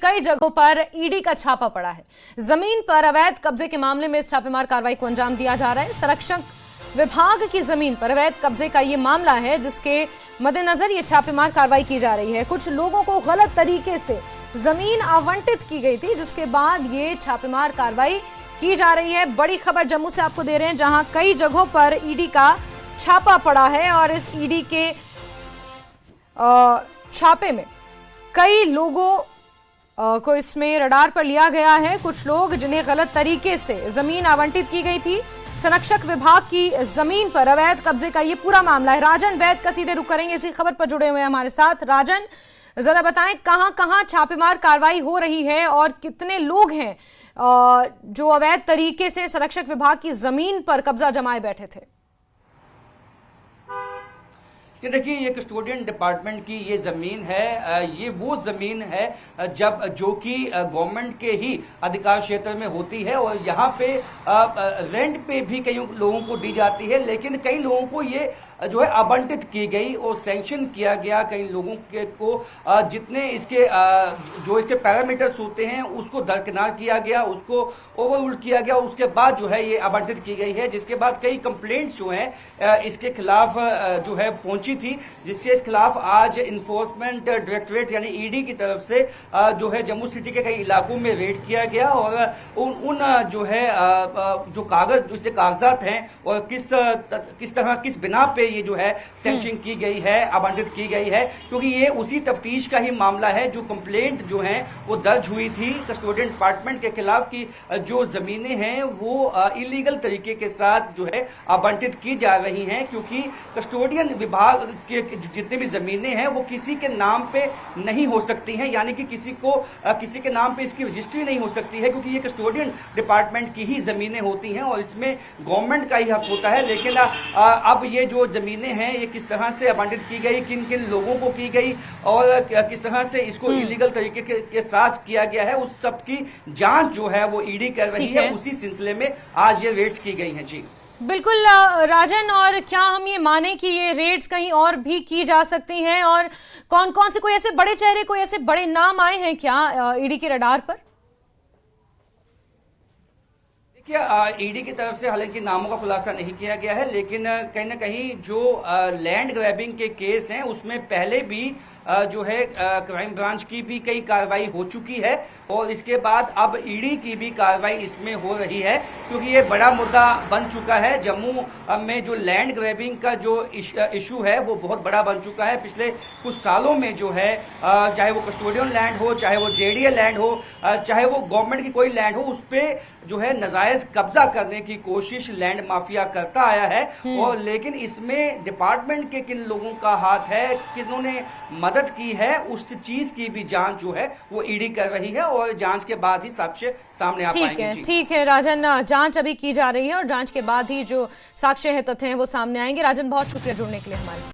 कई जगहों पर ईडी का छापा पड़ा है। जमीन पर अवैध कब्जे के मामले में इस छापेमार कार्रवाई को अंजाम दिया जा रहा है। संरक्षण विभाग की जमीन पर अवैध कब्जे का ये मामला है, जिसके मद्देनजर ये छापेमार कार्रवाई की जा रही है। कुछ लोगों को गलत तरीके से जमीन आवंटित की गई थी, जिसके बाद ये छापेमार कार्रवाई की जा रही है। बड़ी खबर जम्मू से आपको दे रहे हैं, जहां कई जगहों पर ईडी का छापा पड़ा है और इस ईडी के छापे में कई लोगों को इसमें रडार पर लिया गया है। कुछ लोग जिन्हें गलत तरीके से जमीन आवंटित की गई थी, संरक्षक विभाग की जमीन पर अवैध कब्जे का ये पूरा मामला है। राजन वैद का सीधे रुख करेंगे, इसी खबर पर जुड़े हुए हैं हमारे साथ। राजन, जरा बताएं कहां कहां छापेमार कार्रवाई हो रही है और कितने लोग हैं जो अवैध तरीके से संरक्षक विभाग की जमीन पर कब्जा जमाए बैठे थे? ये देखिए, ये कस्टोडियन डिपार्टमेंट की ये ज़मीन है। ये वो ज़मीन है जो कि गवर्नमेंट के ही अधिकार क्षेत्र में होती है और यहाँ पे रेंट पे भी कई लोगों को दी जाती है, लेकिन कई लोगों को ये जो है आवंटित की गई और सैंक्शन किया गया। कई लोगों को जितने इसके जो इसके पैरामीटर्स होते हैं उसको दरकिनार किया गया, उसको ओवररूल किया गया। उसके बाद जो है ये आवंटित की गई है, जिसके बाद कई कंप्लेंट्स जो हैं इसके खिलाफ जो है पहुंची थी, जिसके खिलाफ आज इन्फोर्समेंट डायरेक्टरेट यानी ईडी की तरफ से जो है जम्मू सिटी के कई इलाकों में रेड किया गया और उन जो है जो कागजात हैं और किस तरह किस बिना पे ये जो है सैंक्शन की गई है, आवंटित की गई है, क्योंकि ये उसी तफ्तीश का ही मामला है। जो कंप्लेंट जो है वो दर्ज हुई थी कस्टोडियन डिपार्टमेंट के खिलाफ की जो जमीनें हैं वो इलीगल तरीके के साथ जो है आवंटित की जा रही हैं, क्योंकि कस्टोडियन विभाग के जितनी भी जमीनें हैं वो किसी के नाम पे नहीं हो सकती हैं, यानी कि किसी के नाम पे इसकी रजिस्ट्री नहीं हो सकती है, क्योंकि ये कस्टोडियन डिपार्टमेंट की ही जमीनें होती हैं और इसमें गवर्नमेंट का ही हक होता है। लेकिन अब ये जो जमीनें हैं ये किस तरह से आवंटित की गई, किन किन लोगों को की गई और किस तरह से इसको इलीगल तरीके के साथ किया गया है, उस सब की जांच जो है वो ईडी कर रही है। उसी सिलसिले में आज ये रेड्स की गई हैं। जी बिल्कुल राजन, और क्या हम ये माने कि ये रेड्स कहीं और भी की जा सकती हैं और कौन कौन से कोई ऐसे बड़े चेहरे, कोई ऐसे बड़े नाम आए हैं क्या ईडी के रडार पर? देखिए, ईडी की तरफ से हालांकि नामों का खुलासा नहीं किया गया है, लेकिन कहीं ना कहीं जो लैंड ग्रैबिंग के केस हैं उसमें पहले भी जो है क्राइम ब्रांच की भी कई कार्रवाई हो चुकी है और इसके बाद अब ईडी की भी कार्रवाई इसमें हो रही है, क्योंकि ये बड़ा मुद्दा बन चुका है। जम्मू में जो लैंड ग्रैबिंग का जो इशू है वो बहुत बड़ा बन चुका है। पिछले कुछ सालों में जो है चाहे वो कस्टोडियन लैंड हो, चाहे वो जेडीए लैंड हो, चाहे वो गवर्नमेंट की कोई लैंड हो, उस पर जो है नाजायज कब्जा करने की कोशिश लैंड माफिया करता आया है। और लेकिन इसमें डिपार्टमेंट के किन लोगों का हाथ है, किन्होंने मदद की है, उस चीज की भी जांच जो है वो ईडी कर रही है और जांच के बाद ही साक्ष्य सामने आ पाएंगे। ठीक है राजन, जांच अभी की जा रही है और जांच के बाद ही जो साक्ष्य है, तथ्य हैं वो सामने आएंगे। राजन, बहुत शुक्रिया जुड़ने के लिए हमारे साथ।